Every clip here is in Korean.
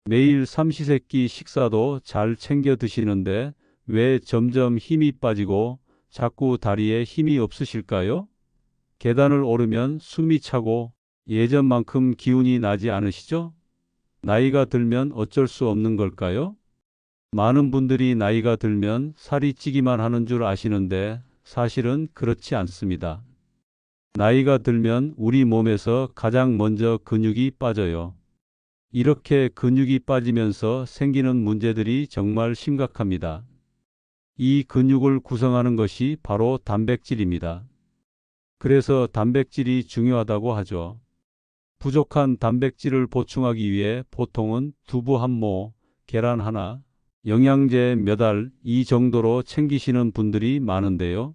매일 삼시세끼 식사도 잘 챙겨 드시는데 왜 점점 힘이 빠지고 자꾸 다리에 힘이 없으실까요? 계단을 오르면 숨이 차고 예전만큼 기운이 나지 않으시죠? 나이가 들면 어쩔 수 없는 걸까요? 많은 분들이 나이가 들면 살이 찌기만 하는 줄 아시는데 사실은 그렇지 않습니다. 나이가 들면 우리 몸에서 가장 먼저 근육이 빠져요. 이렇게 근육이 빠지면서 생기는 문제들이 정말 심각합니다. 이 근육을 구성하는 것이 바로 단백질입니다. 그래서 단백질이 중요하다고 하죠. 부족한 단백질을 보충하기 위해 보통은 두부 한 모, 계란 하나, 영양제 몇 알 이 정도로 챙기시는 분들이 많은데요.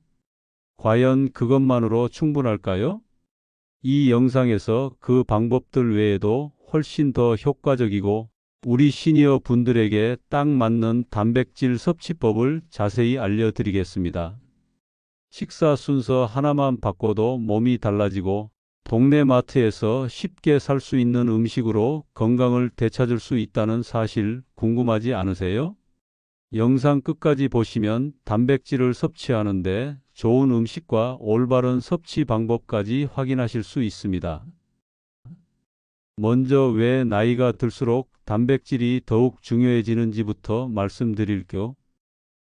과연 그것만으로 충분할까요? 이 영상에서 그 방법들 외에도 훨씬 더 효과적이고 우리 시니어 분들에게 딱 맞는 단백질 섭취법을 자세히 알려드리겠습니다. 식사 순서 하나만 바꿔도 몸이 달라지고 동네 마트에서 쉽게 살 수 있는 음식으로 건강을 되찾을 수 있다는 사실 궁금하지 않으세요? 영상 끝까지 보시면 단백질을 섭취하는데 좋은 음식과 올바른 섭취 방법까지 확인하실 수 있습니다. 먼저 왜 나이가 들수록 단백질이 더욱 중요해지는지부터 말씀드릴게요.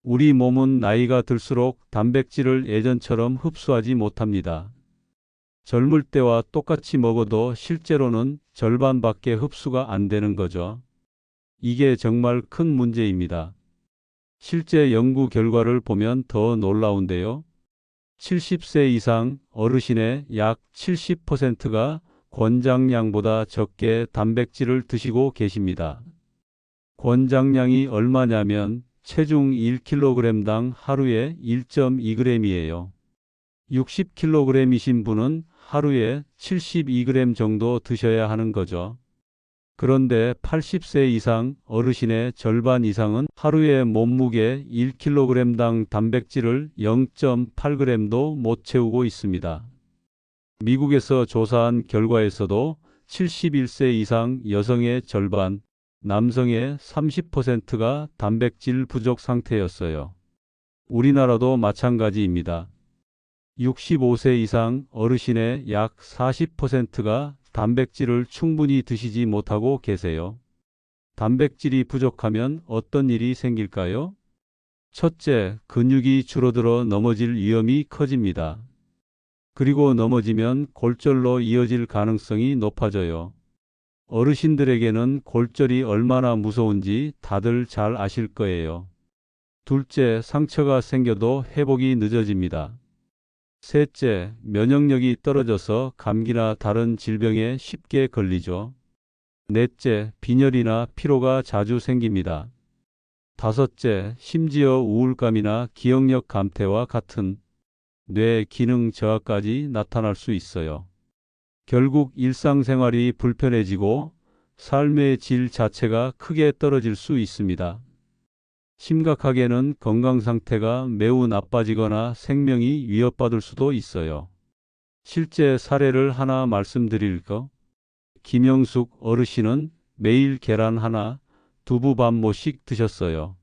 우리 몸은 나이가 들수록 단백질을 예전처럼 흡수하지 못합니다. 젊을 때와 똑같이 먹어도 실제로는 절반밖에 흡수가 안 되는 거죠. 이게 정말 큰 문제입니다. 실제 연구 결과를 보면 더 놀라운데요. 70세 이상 어르신의 약 70%가 권장량보다 적게 단백질을 드시고 계십니다. 권장량이 얼마냐면 체중 1kg당 하루에 1.2g이에요. 60kg이신 분은 하루에 72g 정도 드셔야 하는 거죠. 그런데 80세 이상 어르신의 절반 이상은 하루에 몸무게 1kg당 단백질을 0.8g도 못 채우고 있습니다. 미국에서 조사한 결과에서도 71세 이상 여성의 절반, 남성의 30%가 단백질 부족 상태였어요. 우리나라도 마찬가지입니다. 65세 이상 어르신의 약 40%가 단백질을 충분히 드시지 못하고 계세요. 단백질이 부족하면 어떤 일이 생길까요? 첫째, 근육이 줄어들어 넘어질 위험이 커집니다. 그리고 넘어지면 골절로 이어질 가능성이 높아져요. 어르신들에게는 골절이 얼마나 무서운지 다들 잘 아실 거예요. 둘째, 상처가 생겨도 회복이 늦어집니다. 셋째, 면역력이 떨어져서 감기나 다른 질병에 쉽게 걸리죠. 넷째, 빈혈이나 피로가 자주 생깁니다. 다섯째, 심지어 우울감이나 기억력 감퇴와 같은 뇌 기능 저하까지 나타날 수 있어요. 결국 일상생활이 불편해지고 삶의 질 자체가 크게 떨어질 수 있습니다. 심각하게는 건강 상태가 매우 나빠지거나 생명이 위협받을 수도 있어요. 실제 사례를 하나 말씀드릴까? 김영숙 어르신은 매일 계란 하나, 두부 반 모씩 드셨어요.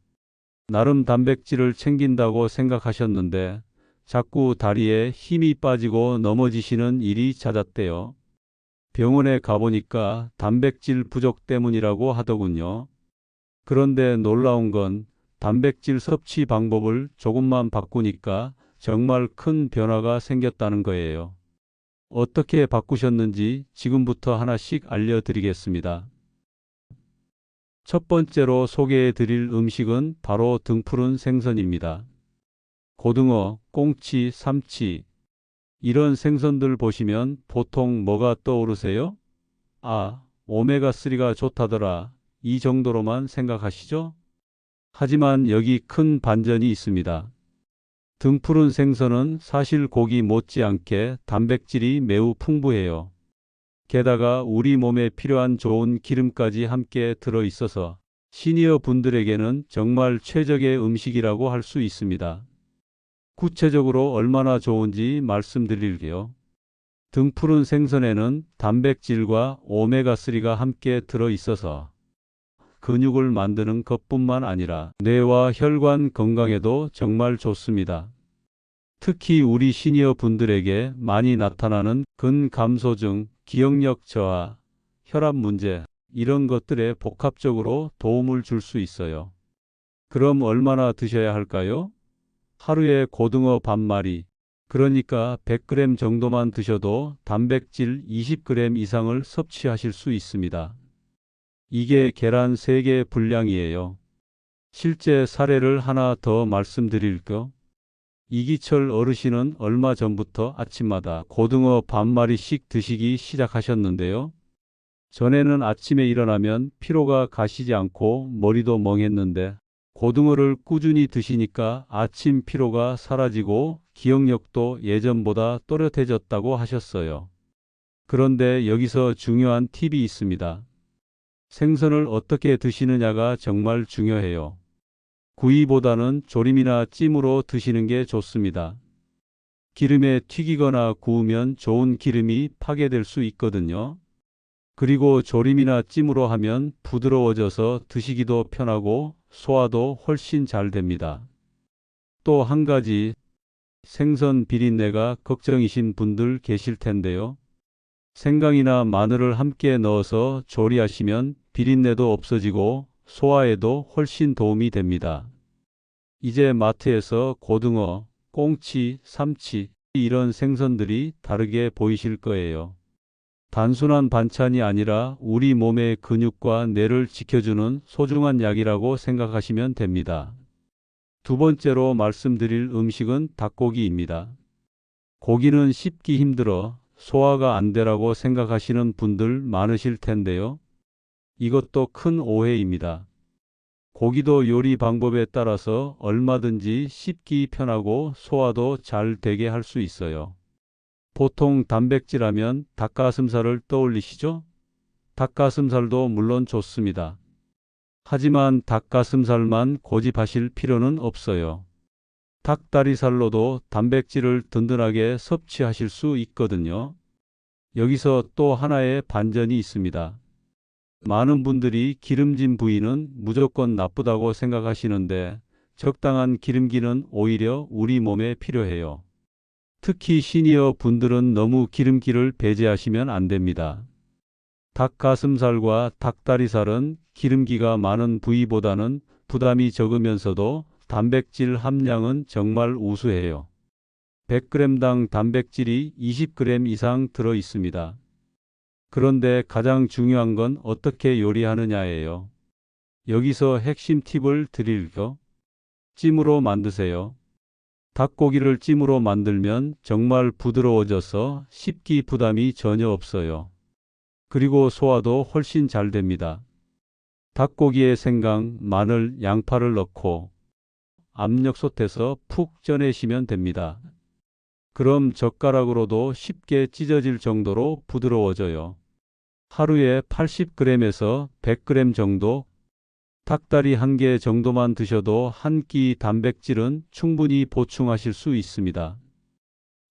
나름 단백질을 챙긴다고 생각하셨는데 자꾸 다리에 힘이 빠지고 넘어지시는 일이 잦았대요. 병원에 가보니까 단백질 부족 때문이라고 하더군요. 그런데 놀라운 건 단백질 섭취 방법을 조금만 바꾸니까 정말 큰 변화가 생겼다는 거예요. 어떻게 바꾸셨는지 지금부터 하나씩 알려드리겠습니다. 첫 번째로 소개해 드릴 음식은 바로 등푸른 생선입니다. 고등어, 꽁치, 삼치 이런 생선들 보시면 보통 뭐가 떠오르세요? 아, 오메가3가 좋다더라. 이 정도로만 생각하시죠? 하지만 여기 큰 반전이 있습니다. 등푸른 생선은 사실 고기 못지않게 단백질이 매우 풍부해요. 게다가 우리 몸에 필요한 좋은 기름까지 함께 들어있어서 시니어 분들에게는 정말 최적의 음식이라고 할 수 있습니다. 구체적으로 얼마나 좋은지 말씀드릴게요. 등푸른 생선에는 단백질과 오메가3가 함께 들어있어서 근육을 만드는 것뿐만 아니라 뇌와 혈관 건강에도 정말 좋습니다. 특히 우리 시니어 분들에게 많이 나타나는 근감소증, 기억력 저하, 혈압 문제, 이런 것들에 복합적으로 도움을 줄 수 있어요. 그럼 얼마나 드셔야 할까요? 하루에 고등어 반마리, 그러니까 100g 정도만 드셔도 단백질 20g 이상을 섭취하실 수 있습니다. 이게 계란 3개 분량이에요. 실제 사례를 하나 더 말씀드릴게요. 이기철 어르신은 얼마 전부터 아침마다 고등어 반마리씩 드시기 시작하셨는데요. 전에는 아침에 일어나면 피로가 가시지 않고 머리도 멍했는데 고등어를 꾸준히 드시니까 아침 피로가 사라지고 기억력도 예전보다 또렷해졌다고 하셨어요. 그런데 여기서 중요한 팁이 있습니다. 생선을 어떻게 드시느냐가 정말 중요해요. 구이보다는 조림이나 찜으로 드시는 게 좋습니다. 기름에 튀기거나 구우면 좋은 기름이 파괴될 수 있거든요. 그리고 조림이나 찜으로 하면 부드러워져서 드시기도 편하고 소화도 훨씬 잘 됩니다. 또 한 가지, 생선 비린내가 걱정이신 분들 계실 텐데요. 생강이나 마늘을 함께 넣어서 조리하시면 비린내도 없어지고 소화에도 훨씬 도움이 됩니다. 이제 마트에서 고등어, 꽁치, 삼치 이런 생선들이 다르게 보이실 거예요. 단순한 반찬이 아니라 우리 몸의 근육과 뇌를 지켜주는 소중한 약이라고 생각하시면 됩니다. 두 번째로 말씀드릴 음식은 닭고기입니다. 고기는 씹기 힘들어 소화가 안 되라고 생각하시는 분들 많으실 텐데요. 이것도 큰 오해입니다. 고기도 요리 방법에 따라서 얼마든지 씹기 편하고 소화도 잘 되게 할 수 있어요. 보통 단백질 하면 닭가슴살을 떠올리시죠? 닭가슴살도 물론 좋습니다. 하지만 닭가슴살만 고집하실 필요는 없어요. 닭다리살로도 단백질을 든든하게 섭취하실 수 있거든요. 여기서 또 하나의 반전이 있습니다. 많은 분들이 기름진 부위는 무조건 나쁘다고 생각하시는데 적당한 기름기는 오히려 우리 몸에 필요해요. 특히 시니어 분들은 너무 기름기를 배제하시면 안 됩니다. 닭가슴살과 닭다리살은 기름기가 많은 부위보다는 부담이 적으면서도 단백질 함량은 정말 우수해요. 100g당 단백질이 20g 이상 들어 있습니다. 그런데 가장 중요한 건 어떻게 요리하느냐예요. 여기서 핵심 팁을 드릴게요. 찜으로 만드세요. 닭고기를 찜으로 만들면 정말 부드러워져서 씹기 부담이 전혀 없어요. 그리고 소화도 훨씬 잘 됩니다. 닭고기에 생강, 마늘, 양파를 넣고 압력솥에서 푹 쪄내시면 됩니다. 그럼 젓가락으로도 쉽게 찢어질 정도로 부드러워져요. 하루에 80g에서 100g 정도, 닭다리 1개 정도만 드셔도 한 끼 단백질은 충분히 보충하실 수 있습니다.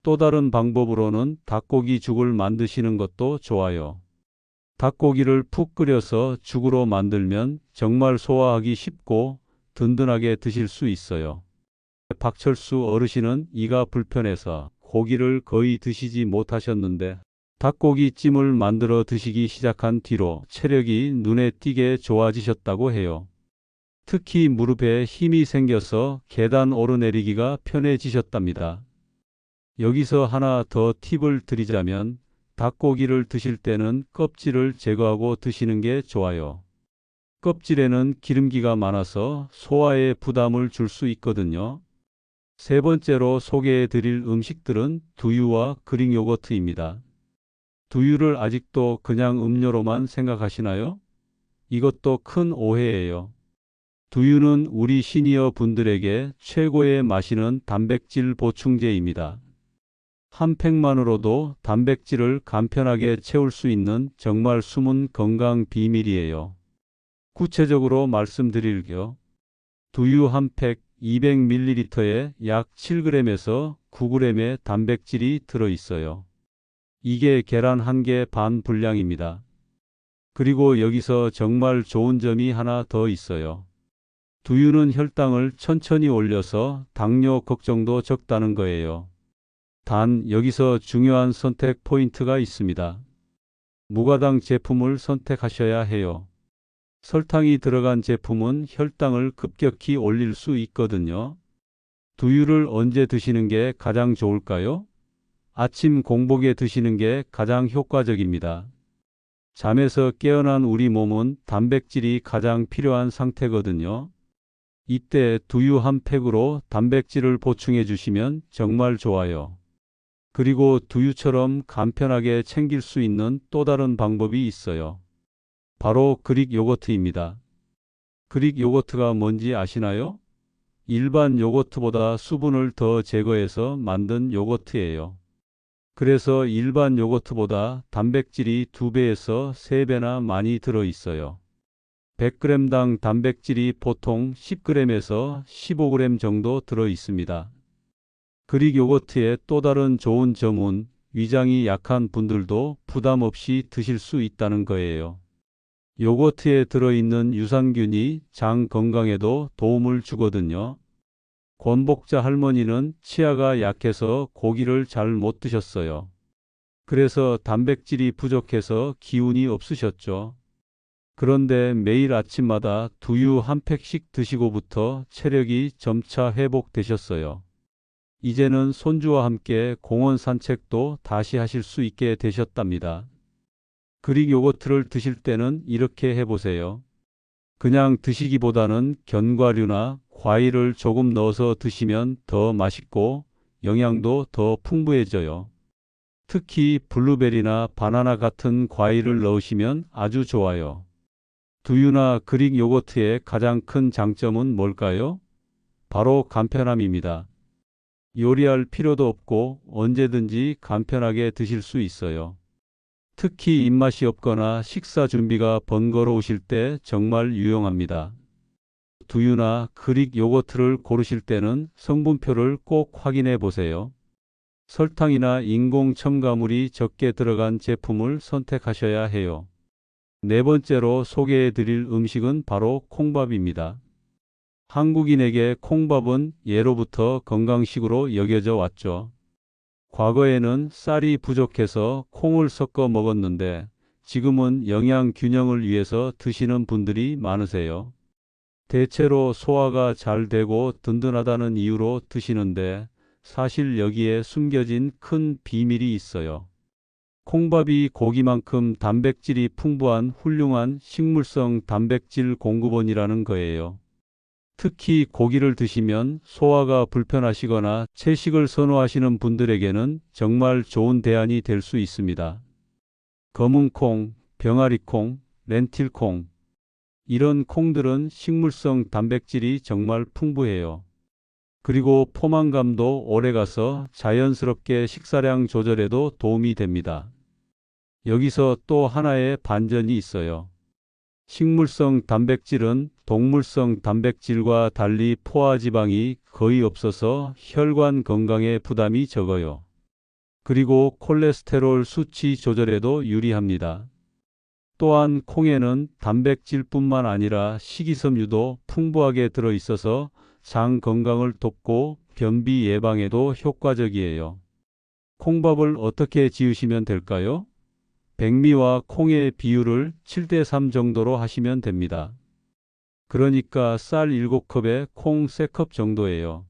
또 다른 방법으로는 닭고기 죽을 만드시는 것도 좋아요. 닭고기를 푹 끓여서 죽으로 만들면 정말 소화하기 쉽고 든든하게 드실 수 있어요. 박철수 어르신은 이가 불편해서 고기를 거의 드시지 못하셨는데 닭고기 찜을 만들어 드시기 시작한 뒤로 체력이 눈에 띄게 좋아지셨다고 해요. 특히 무릎에 힘이 생겨서 계단 오르내리기가 편해지셨답니다. 여기서 하나 더 팁을 드리자면 닭고기를 드실 때는 껍질을 제거하고 드시는 게 좋아요. 껍질에는 기름기가 많아서 소화에 부담을 줄 수 있거든요. 세 번째로 소개해 드릴 음식들은 두유와 그릭 요거트입니다. 두유를 아직도 그냥 음료로만 생각하시나요? 이것도 큰 오해예요. 두유는 우리 시니어 분들에게 최고의 마시는 단백질 보충제입니다. 한 팩만으로도 단백질을 간편하게 채울 수 있는 정말 숨은 건강 비밀이에요. 구체적으로 말씀드릴게요. 두유 한 팩 200ml에 약 7g에서 9g의 단백질이 들어 있어요. 이게 계란 1개 반 분량입니다. 그리고 여기서 정말 좋은 점이 하나 더 있어요. 두유는 혈당을 천천히 올려서 당뇨 걱정도 적다는 거예요. 단 여기서 중요한 선택 포인트가 있습니다. 무가당 제품을 선택하셔야 해요. 설탕이 들어간 제품은 혈당을 급격히 올릴 수 있거든요. 두유를 언제 드시는 게 가장 좋을까요? 아침 공복에 드시는 게 가장 효과적입니다. 잠에서 깨어난 우리 몸은 단백질이 가장 필요한 상태거든요. 이때 두유 한 팩으로 단백질을 보충해 주시면 정말 좋아요. 그리고 두유처럼 간편하게 챙길 수 있는 또 다른 방법이 있어요. 바로 그릭 요거트입니다. 그릭 요거트가 뭔지 아시나요? 일반 요거트보다 수분을 더 제거해서 만든 요거트예요. 그래서 일반 요거트보다 단백질이 2배에서 3배나 많이 들어 있어요. 100g당 단백질이 보통 10g에서 15g 정도 들어 있습니다. 그릭 요거트의 또 다른 좋은 점은 위장이 약한 분들도 부담 없이 드실 수 있다는 거예요. 요거트에 들어있는 유산균이 장 건강에도 도움을 주거든요. 권복자 할머니는 치아가 약해서 고기를 잘 못 드셨어요. 그래서 단백질이 부족해서 기운이 없으셨죠. 그런데 매일 아침마다 두유 한 팩씩 드시고부터 체력이 점차 회복되셨어요. 이제는 손주와 함께 공원 산책도 다시 하실 수 있게 되셨답니다. 그릭 요거트를 드실 때는 이렇게 해보세요. 그냥 드시기보다는 견과류나 과일을 조금 넣어서 드시면 더 맛있고 영양도 더 풍부해져요. 특히 블루베리나 바나나 같은 과일을 넣으시면 아주 좋아요. 두유나 그릭 요거트의 가장 큰 장점은 뭘까요? 바로 간편함입니다. 요리할 필요도 없고 언제든지 간편하게 드실 수 있어요. 특히 입맛이 없거나 식사 준비가 번거로우실 때 정말 유용합니다. 두유나 그릭 요거트를 고르실 때는 성분표를 꼭 확인해 보세요. 설탕이나 인공 첨가물이 적게 들어간 제품을 선택하셔야 해요. 네 번째로 소개해 드릴 음식은 바로 콩밥입니다. 한국인에게 콩밥은 예로부터 건강식으로 여겨져 왔죠. 과거에는 쌀이 부족해서 콩을 섞어 먹었는데 지금은 영양 균형을 위해서 드시는 분들이 많으세요. 대체로 소화가 잘 되고 든든하다는 이유로 드시는데 사실 여기에 숨겨진 큰 비밀이 있어요. 콩밥이 고기만큼 단백질이 풍부한 훌륭한 식물성 단백질 공급원이라는 거예요. 특히 고기를 드시면 소화가 불편하시거나 채식을 선호하시는 분들에게는 정말 좋은 대안이 될 수 있습니다. 검은콩, 병아리콩, 렌틸콩. 이런 콩들은 식물성 단백질이 정말 풍부해요. 그리고 포만감도 오래가서 자연스럽게 식사량 조절에도 도움이 됩니다. 여기서 또 하나의 반전이 있어요. 식물성 단백질은 동물성 단백질과 달리 포화지방이 거의 없어서 혈관 건강에 부담이 적어요. 그리고 콜레스테롤 수치 조절에도 유리합니다. 또한 콩에는 단백질뿐만 아니라 식이섬유도 풍부하게 들어있어서 장 건강을 돕고 변비 예방에도 효과적이에요. 콩밥을 어떻게 지으시면 될까요? 백미와 콩의 비율을 7대3 정도로 하시면 됩니다. 그러니까 쌀 7컵에 콩 3컵 정도예요.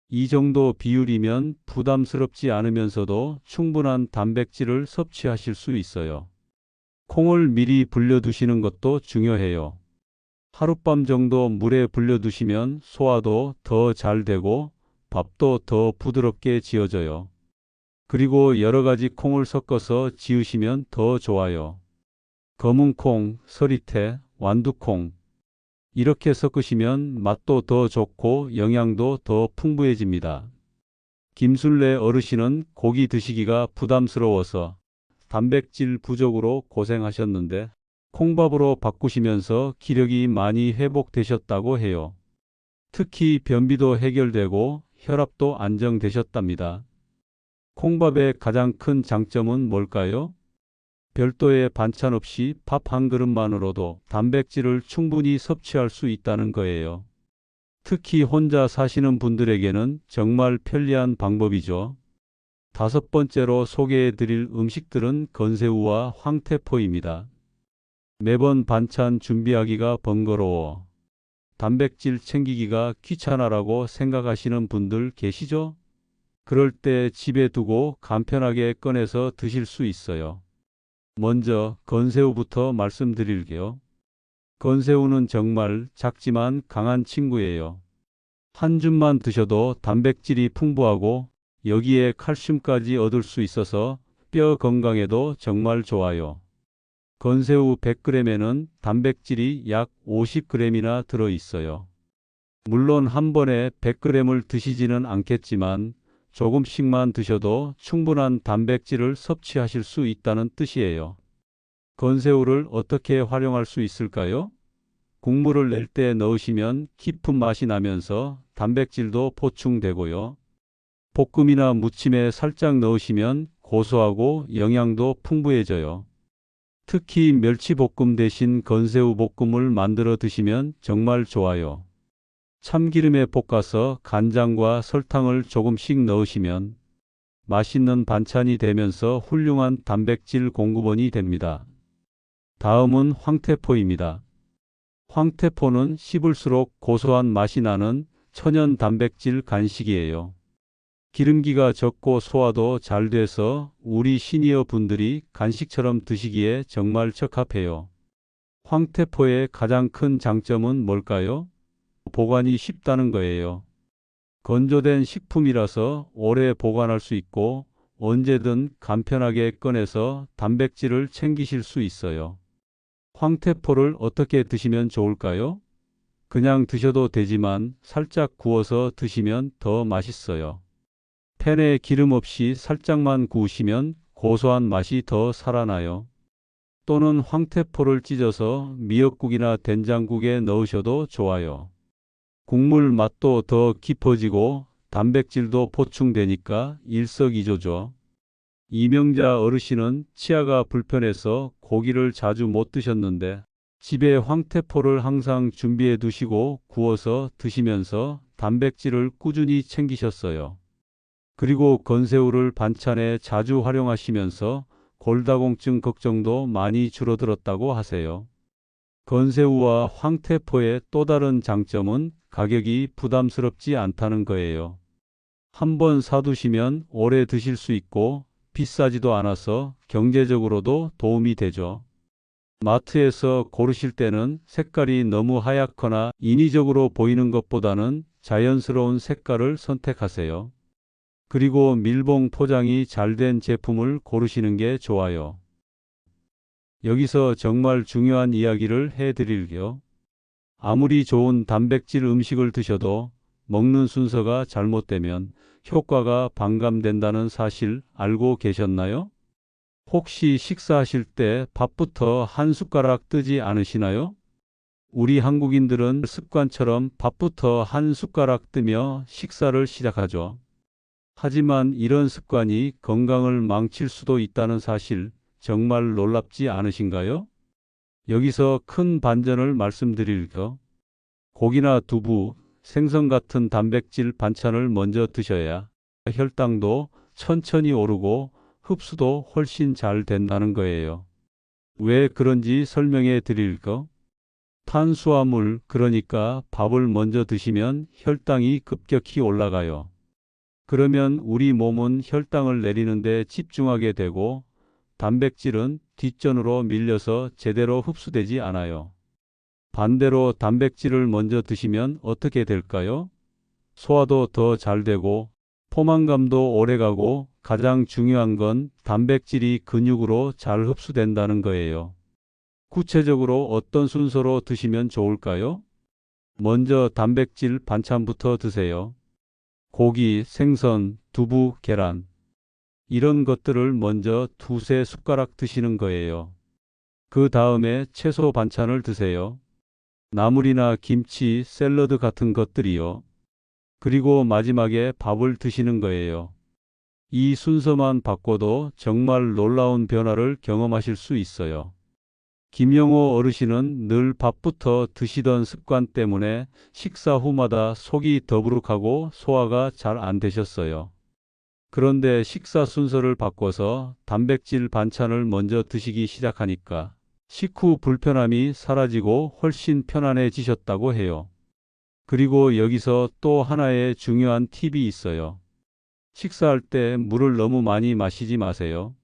이 정도 비율이면 부담스럽지 않으면서도 충분한 단백질을 섭취하실 수 있어요. 콩을 미리 불려두시는 것도 중요해요. 하룻밤 정도 물에 불려두시면 소화도 더 잘 되고 밥도 더 부드럽게 지어져요. 그리고 여러 가지 콩을 섞어서 지으시면 더 좋아요. 검은콩, 서리태, 완두콩. 이렇게 섞으시면 맛도 더 좋고 영양도 더 풍부해집니다. 김술래 어르신은 고기 드시기가 부담스러워서 단백질 부족으로 고생하셨는데 콩밥으로 바꾸시면서 기력이 많이 회복되셨다고 해요. 특히 변비도 해결되고 혈압도 안정되셨답니다. 콩밥의 가장 큰 장점은 뭘까요? 별도의 반찬 없이 밥 한 그릇만으로도 단백질을 충분히 섭취할 수 있다는 거예요. 특히 혼자 사시는 분들에게는 정말 편리한 방법이죠. 다섯 번째로 소개해 드릴 음식들은 건새우와 황태포입니다. 매번 반찬 준비하기가 번거로워, 단백질 챙기기가 귀찮아라고 생각하시는 분들 계시죠? 그럴 때 집에 두고 간편하게 꺼내서 드실 수 있어요. 먼저 건새우부터 말씀드릴게요. 건새우는 정말 작지만 강한 친구예요. 한 줌만 드셔도 단백질이 풍부하고 여기에 칼슘까지 얻을 수 있어서 뼈 건강에도 정말 좋아요. 건새우 100g에는 단백질이 약 50g이나 들어 있어요. 물론 한 번에 100g을 드시지는 않겠지만 조금씩만 드셔도 충분한 단백질을 섭취하실 수 있다는 뜻이에요. 건새우를 어떻게 활용할 수 있을까요? 국물을 낼 때 넣으시면 깊은 맛이 나면서 단백질도 보충되고요. 볶음이나 무침에 살짝 넣으시면 고소하고 영양도 풍부해져요. 특히 멸치볶음 대신 건새우 볶음을 만들어 드시면 정말 좋아요. 참기름에 볶아서 간장과 설탕을 조금씩 넣으시면 맛있는 반찬이 되면서 훌륭한 단백질 공급원이 됩니다. 다음은 황태포입니다. 황태포는 씹을수록 고소한 맛이 나는 천연 단백질 간식이에요. 기름기가 적고 소화도 잘 돼서 우리 시니어 분들이 간식처럼 드시기에 정말 적합해요. 황태포의 가장 큰 장점은 뭘까요? 보관이 쉽다는 거예요. 건조된 식품이라서 오래 보관할 수 있고 언제든 간편하게 꺼내서 단백질을 챙기실 수 있어요. 황태포를 어떻게 드시면 좋을까요? 그냥 드셔도 되지만 살짝 구워서 드시면 더 맛있어요. 팬에 기름 없이 살짝만 구우시면 고소한 맛이 더 살아나요. 또는 황태포를 찢어서 미역국이나 된장국에 넣으셔도 좋아요. 국물 맛도 더 깊어지고 단백질도 보충되니까 일석이조죠. 이명자 어르신은 치아가 불편해서 고기를 자주 못 드셨는데 집에 황태포를 항상 준비해 두시고 구워서 드시면서 단백질을 꾸준히 챙기셨어요. 그리고 건새우를 반찬에 자주 활용하시면서 골다공증 걱정도 많이 줄어들었다고 하세요. 건새우와 황태포의 또 다른 장점은 가격이 부담스럽지 않다는 거예요. 한번 사두시면 오래 드실 수 있고 비싸지도 않아서 경제적으로도 도움이 되죠. 마트에서 고르실 때는 색깔이 너무 하얗거나 인위적으로 보이는 것보다는 자연스러운 색깔을 선택하세요. 그리고 밀봉 포장이 잘 된 제품을 고르시는 게 좋아요. 여기서 정말 중요한 이야기를 해드릴게요. 아무리 좋은 단백질 음식을 드셔도 먹는 순서가 잘못되면 효과가 반감된다는 사실 알고 계셨나요? 혹시 식사하실 때 밥부터 한 숟가락 뜨지 않으시나요? 우리 한국인들은 습관처럼 밥부터 한 숟가락 뜨며 식사를 시작하죠. 하지만 이런 습관이 건강을 망칠 수도 있다는 사실 정말 놀랍지 않으신가요? 여기서 큰 반전을 말씀드릴게요. 고기나 두부, 생선 같은 단백질 반찬을 먼저 드셔야 혈당도 천천히 오르고 흡수도 훨씬 잘 된다는 거예요. 왜 그런지 설명해 드릴게요. 탄수화물, 그러니까 밥을 먼저 드시면 혈당이 급격히 올라가요. 그러면 우리 몸은 혈당을 내리는데 집중하게 되고 단백질은 뒷전으로 밀려서 제대로 흡수되지 않아요. 반대로 단백질을 먼저 드시면 어떻게 될까요? 소화도 더 잘 되고 포만감도 오래가고 가장 중요한 건 단백질이 근육으로 잘 흡수된다는 거예요. 구체적으로 어떤 순서로 드시면 좋을까요? 먼저 단백질 반찬부터 드세요. 고기, 생선, 두부, 계란. 이런 것들을 먼저 두세 숟가락 드시는 거예요. 그 다음에 채소 반찬을 드세요. 나물이나 김치, 샐러드 같은 것들이요. 그리고 마지막에 밥을 드시는 거예요. 이 순서만 바꿔도 정말 놀라운 변화를 경험하실 수 있어요. 김영호 어르신은 늘 밥부터 드시던 습관 때문에 식사 후마다 속이 더부룩하고 소화가 잘 안 되셨어요. 그런데 식사 순서를 바꿔서 단백질 반찬을 먼저 드시기 시작하니까 식후 불편함이 사라지고 훨씬 편안해지셨다고 해요. 그리고 여기서 또 하나의 중요한 팁이 있어요. 식사할 때 물을 너무 많이 마시지 마세요.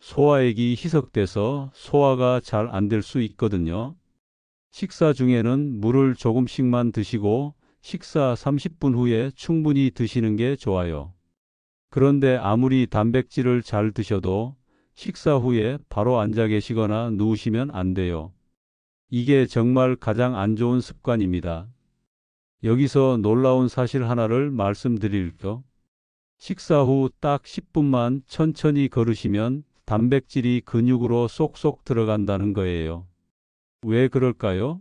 소화액이 희석돼서 소화가 잘 안 될 수 있거든요. 식사 중에는 물을 조금씩만 드시고 식사 30분 후에 충분히 드시는 게 좋아요. 그런데 아무리 단백질을 잘 드셔도 식사 후에 바로 앉아 계시거나 누우시면 안 돼요. 이게 정말 가장 안 좋은 습관입니다. 여기서 놀라운 사실 하나를 말씀드릴게요. 식사 후 딱 10분만 천천히 걸으시면 단백질이 근육으로 쏙쏙 들어간다는 거예요. 왜 그럴까요?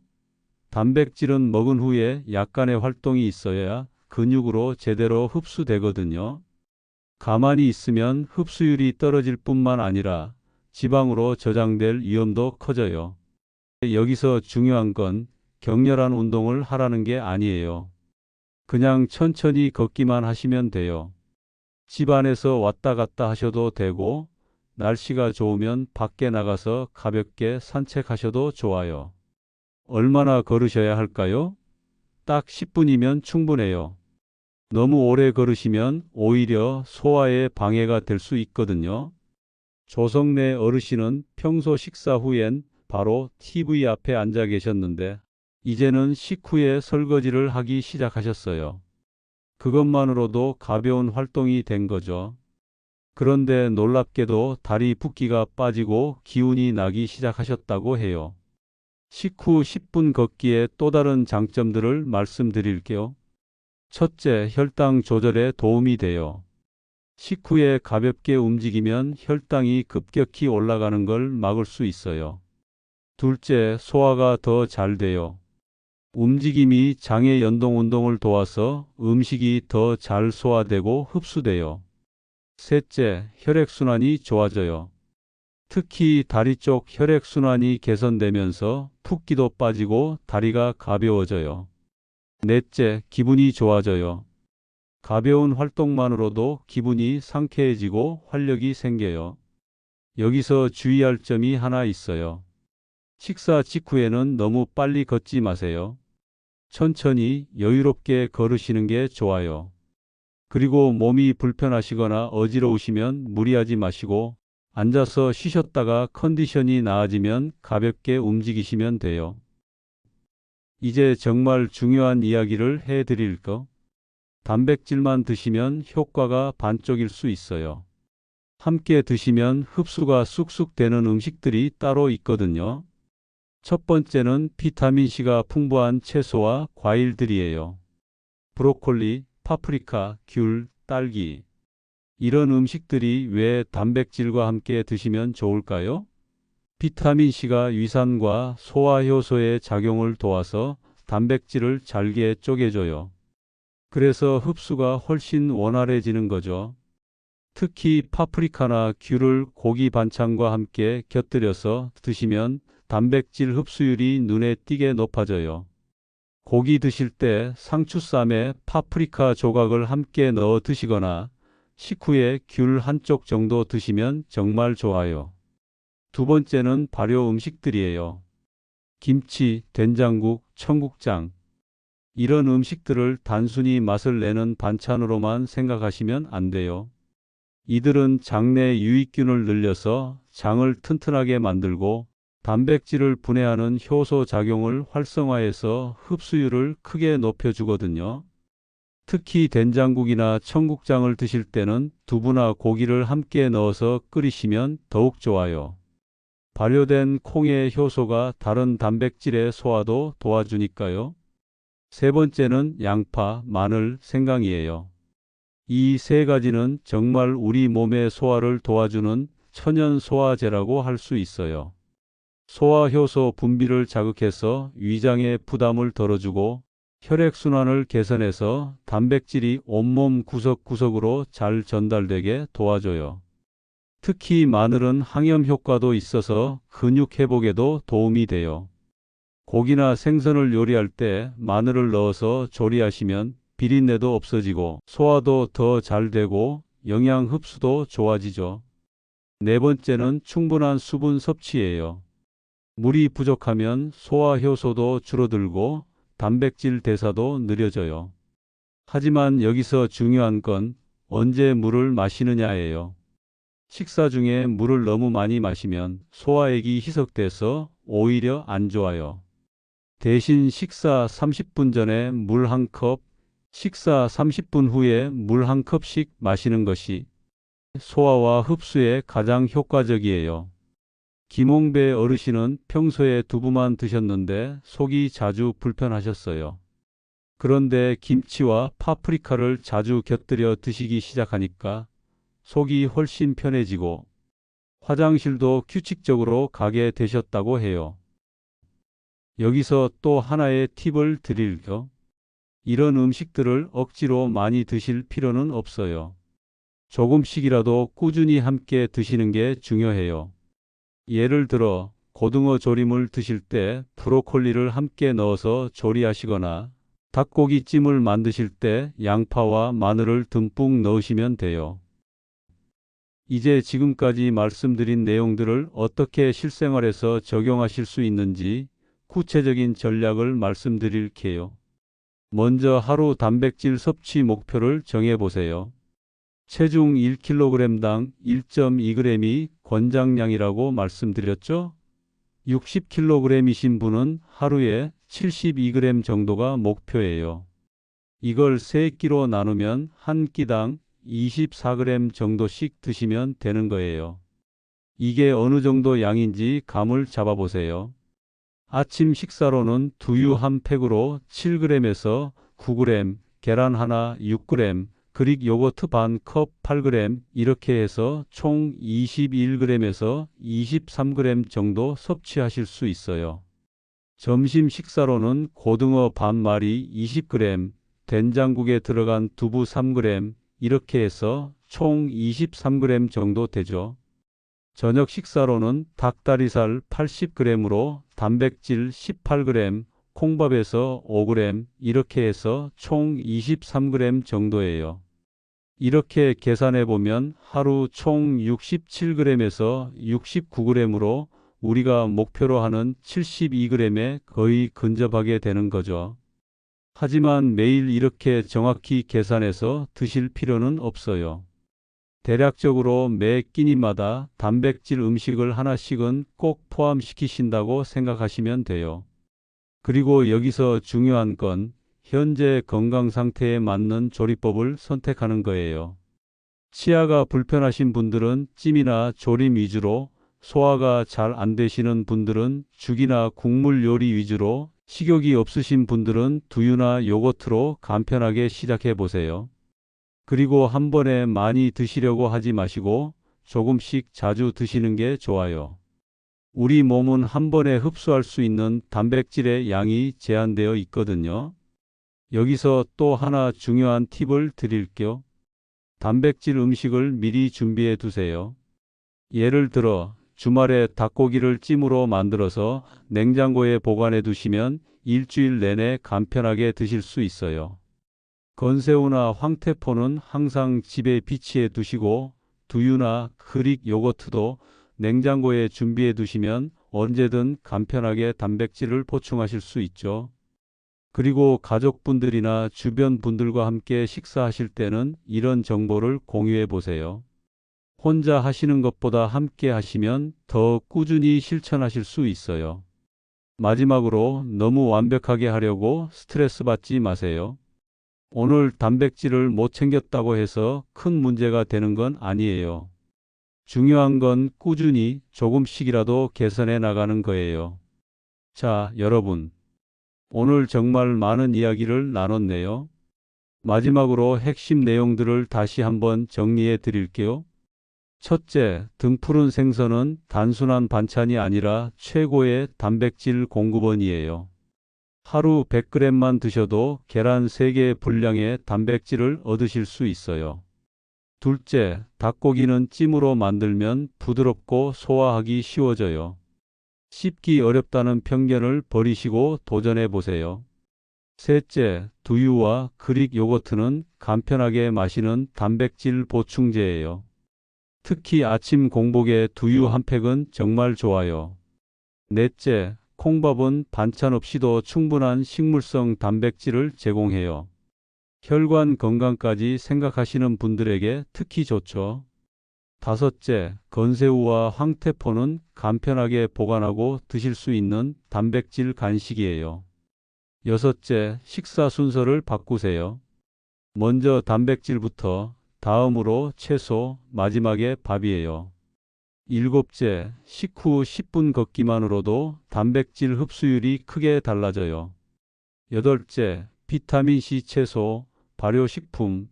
단백질은 먹은 후에 약간의 활동이 있어야 근육으로 제대로 흡수되거든요. 가만히 있으면 흡수율이 떨어질 뿐만 아니라 지방으로 저장될 위험도 커져요. 여기서 중요한 건 격렬한 운동을 하라는 게 아니에요. 그냥 천천히 걷기만 하시면 돼요. 집 안에서 왔다 갔다 하셔도 되고, 날씨가 좋으면 밖에 나가서 가볍게 산책하셔도 좋아요. 얼마나 걸으셔야 할까요? 딱 10분이면 충분해요. 너무 오래 걸으시면 오히려 소화에 방해가 될 수 있거든요. 조성래 어르신은 평소 식사 후엔 바로 TV 앞에 앉아 계셨는데 이제는 식후에 설거지를 하기 시작하셨어요. 그것만으로도 가벼운 활동이 된 거죠. 그런데 놀랍게도 다리 붓기가 빠지고 기운이 나기 시작하셨다고 해요. 식후 10분 걷기의 또 다른 장점들을 말씀드릴게요. 첫째, 혈당 조절에 도움이 돼요. 식후에 가볍게 움직이면 혈당이 급격히 올라가는 걸 막을 수 있어요. 둘째, 소화가 더 잘 돼요. 움직임이 장의 연동 운동을 도와서 음식이 더 잘 소화되고 흡수돼요. 셋째, 혈액순환이 좋아져요. 특히 다리 쪽 혈액순환이 개선되면서 붓기도 빠지고 다리가 가벼워져요. 넷째, 기분이 좋아져요. 가벼운 활동만으로도 기분이 상쾌해지고 활력이 생겨요. 여기서 주의할 점이 하나 있어요. 식사 직후에는 너무 빨리 걷지 마세요. 천천히 여유롭게 걸으시는 게 좋아요. 그리고 몸이 불편하시거나 어지러우시면 무리하지 마시고 앉아서 쉬셨다가 컨디션이 나아지면 가볍게 움직이시면 돼요. 이제 정말 중요한 이야기를 해드릴까? 단백질만 드시면 효과가 반쪽일 수 있어요. 함께 드시면 흡수가 쑥쑥 되는 음식들이 따로 있거든요. 첫 번째는 비타민C가 풍부한 채소와 과일들이에요. 브로콜리, 파프리카, 귤, 딸기. 이런 음식들이 왜 단백질과 함께 드시면 좋을까요? 비타민C가 위산과 소화효소의 작용을 도와서 단백질을 잘게 쪼개줘요. 그래서 흡수가 훨씬 원활해지는 거죠. 특히 파프리카나 귤을 고기 반찬과 함께 곁들여서 드시면 단백질 흡수율이 눈에 띄게 높아져요. 고기 드실 때 상추쌈에 파프리카 조각을 함께 넣어 드시거나 식후에 귤 한쪽 정도 드시면 정말 좋아요. 두 번째는 발효 음식들이에요. 김치, 된장국, 청국장. 이런 음식들을 단순히 맛을 내는 반찬으로만 생각하시면 안 돼요. 이들은 장내 유익균을 늘려서 장을 튼튼하게 만들고 단백질을 분해하는 효소 작용을 활성화해서 흡수율을 크게 높여주거든요. 특히 된장국이나 청국장을 드실 때는 두부나 고기를 함께 넣어서 끓이시면 더욱 좋아요. 발효된 콩의 효소가 다른 단백질의 소화도 도와주니까요. 세 번째는 양파, 마늘, 생강이에요. 이 세 가지는 정말 우리 몸의 소화를 도와주는 천연 소화제라고 할 수 있어요. 소화효소 분비를 자극해서 위장의 부담을 덜어주고 혈액순환을 개선해서 단백질이 온몸 구석구석으로 잘 전달되게 도와줘요. 특히 마늘은 항염 효과도 있어서 근육 회복에도 도움이 돼요. 고기나 생선을 요리할 때 마늘을 넣어서 조리하시면 비린내도 없어지고 소화도 더 잘 되고 영양 흡수도 좋아지죠. 네 번째는 충분한 수분 섭취예요. 물이 부족하면 소화 효소도 줄어들고 단백질 대사도 느려져요. 하지만 여기서 중요한 건 언제 물을 마시느냐예요. 식사 중에 물을 너무 많이 마시면 소화액이 희석돼서 오히려 안 좋아요. 대신 식사 30분 전에 물 한 컵, 식사 30분 후에 물 한 컵씩 마시는 것이 소화와 흡수에 가장 효과적이에요. 김홍배 어르신은 평소에 두부만 드셨는데 속이 자주 불편하셨어요. 그런데 김치와 파프리카를 자주 곁들여 드시기 시작하니까 속이 훨씬 편해지고 화장실도 규칙적으로 가게 되셨다고 해요. 여기서 또 하나의 팁을 드릴게요. 이런 음식들을 억지로 많이 드실 필요는 없어요. 조금씩이라도 꾸준히 함께 드시는 게 중요해요. 예를 들어 고등어 조림을 드실 때 브로콜리를 함께 넣어서 조리하시거나 닭고기찜을 만드실 때 양파와 마늘을 듬뿍 넣으시면 돼요. 이제 지금까지 말씀드린 내용들을 어떻게 실생활에서 적용하실 수 있는지 구체적인 전략을 말씀드릴게요. 먼저 하루 단백질 섭취 목표를 정해보세요. 체중 1kg당 1.2g이 권장량이라고 말씀드렸죠? 60kg이신 분은 하루에 72g 정도가 목표예요. 이걸 3끼로 나누면 한 끼당 24g 정도씩 드시면 되는 거예요. 이게 어느 정도 양인지 감을 잡아보세요. 아침 식사로는 두유 한 팩으로 7g에서 9g, 계란 하나 6g, 그릭 요거트 반 컵 8g 이렇게 해서 총 21g에서 23g 정도 섭취하실 수 있어요. 점심 식사로는 고등어 반 마리 20g, 된장국에 들어간 두부 3g 이렇게 해서 총 23g 정도 되죠. 저녁 식사로는 닭다리살 80g으로 단백질 18g, 콩밥에서 5g 이렇게 해서 총 23g 정도예요. 이렇게 계산해 보면 하루 총 67g에서 69g으로 우리가 목표로 하는 72g에 거의 근접하게 되는 거죠. 하지만 매일 이렇게 정확히 계산해서 드실 필요는 없어요. 대략적으로 매 끼니마다 단백질 음식을 하나씩은 꼭 포함시키신다고 생각하시면 돼요. 그리고 여기서 중요한 건 현재 건강 상태에 맞는 조리법을 선택하는 거예요. 치아가 불편하신 분들은 찜이나 조림 위주로, 소화가 잘 안 되시는 분들은 죽이나 국물 요리 위주로, 식욕이 없으신 분들은 두유나 요거트로 간편하게 시작해 보세요. 그리고 한 번에 많이 드시려고 하지 마시고 조금씩 자주 드시는 게 좋아요. 우리 몸은 한 번에 흡수할 수 있는 단백질의 양이 제한되어 있거든요. 여기서 또 하나 중요한 팁을 드릴게요. 단백질 음식을 미리 준비해 두세요. 예를 들어 주말에 닭고기를 찜으로 만들어서 냉장고에 보관해 두시면 일주일 내내 간편하게 드실 수 있어요. 건새우나 황태포는 항상 집에 비치해 두시고 두유나 그릭 요거트도 냉장고에 준비해 두시면 언제든 간편하게 단백질을 보충하실 수 있죠. 그리고 가족분들이나 주변 분들과 함께 식사하실 때는 이런 정보를 공유해 보세요. 혼자 하시는 것보다 함께 하시면 더 꾸준히 실천하실 수 있어요. 마지막으로 너무 완벽하게 하려고 스트레스 받지 마세요. 오늘 단백질을 못 챙겼다고 해서 큰 문제가 되는 건 아니에요. 중요한 건 꾸준히 조금씩이라도 개선해 나가는 거예요. 자, 여러분. 오늘 정말 많은 이야기를 나눴네요. 마지막으로 핵심 내용들을 다시 한번 정리해 드릴게요. 첫째, 등푸른 생선은 단순한 반찬이 아니라 최고의 단백질 공급원이에요. 하루 100g만 드셔도 계란 3개 분량의 단백질을 얻으실 수 있어요. 둘째, 닭고기는 찜으로 만들면 부드럽고 소화하기 쉬워져요. 씹기 어렵다는 편견을 버리시고 도전해 보세요. 셋째, 두유와 그릭 요거트는 간편하게 마시는 단백질 보충제예요. 특히 아침 공복에 두유 한 팩은 정말 좋아요. 넷째, 콩밥은 반찬 없이도 충분한 식물성 단백질을 제공해요. 혈관 건강까지 생각하시는 분들에게 특히 좋죠. 다섯째, 건새우와 황태포는 간편하게 보관하고 드실 수 있는 단백질 간식이에요. 여섯째, 식사 순서를 바꾸세요. 먼저 단백질부터, 다음으로 채소, 마지막에 밥이에요. 일곱째, 식후 10분 걷기만으로도 단백질 흡수율이 크게 달라져요. 여덟째, 비타민C 채소, 발효식품,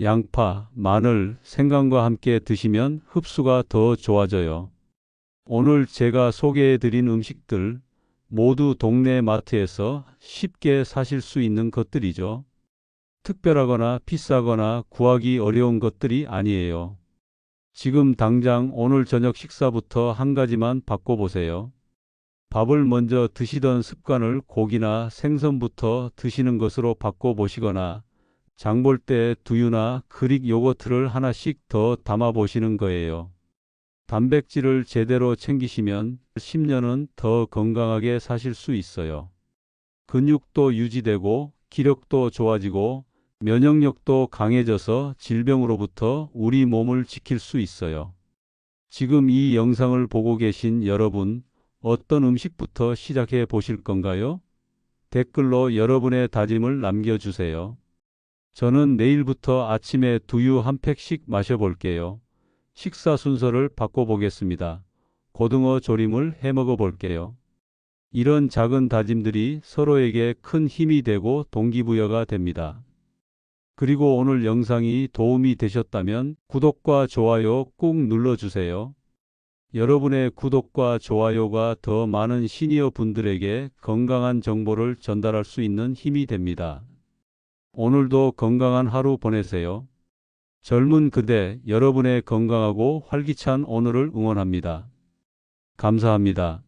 양파, 마늘, 생강과 함께 드시면 흡수가 더 좋아져요. 오늘 제가 소개해드린 음식들 모두 동네 마트에서 쉽게 사실 수 있는 것들이죠. 특별하거나 비싸거나 구하기 어려운 것들이 아니에요. 지금 당장 오늘 저녁 식사부터 한 가지만 바꿔보세요. 밥을 먼저 드시던 습관을 고기나 생선부터 드시는 것으로 바꿔보시거나 장 볼 때 두유나 그릭 요거트를 하나씩 더 담아 보시는 거예요. 단백질을 제대로 챙기시면 10년은 더 건강하게 사실 수 있어요. 근육도 유지되고 기력도 좋아지고 면역력도 강해져서 질병으로부터 우리 몸을 지킬 수 있어요. 지금 이 영상을 보고 계신 여러분, 어떤 음식부터 시작해 보실 건가요? 댓글로 여러분의 다짐을 남겨주세요. 저는 내일부터 아침에 두유 한 팩씩 마셔볼게요. 식사 순서를 바꿔보겠습니다. 고등어 조림을 해 먹어볼게요. 이런 작은 다짐들이 서로에게 큰 힘이 되고 동기부여가 됩니다. 그리고 오늘 영상이 도움이 되셨다면 구독과 좋아요 꾹 눌러주세요. 여러분의 구독과 좋아요가 더 많은 시니어 분들에게 건강한 정보를 전달할 수 있는 힘이 됩니다. 오늘도 건강한 하루 보내세요. 젊은 그대, 여러분의 건강하고 활기찬 오늘을 응원합니다. 감사합니다.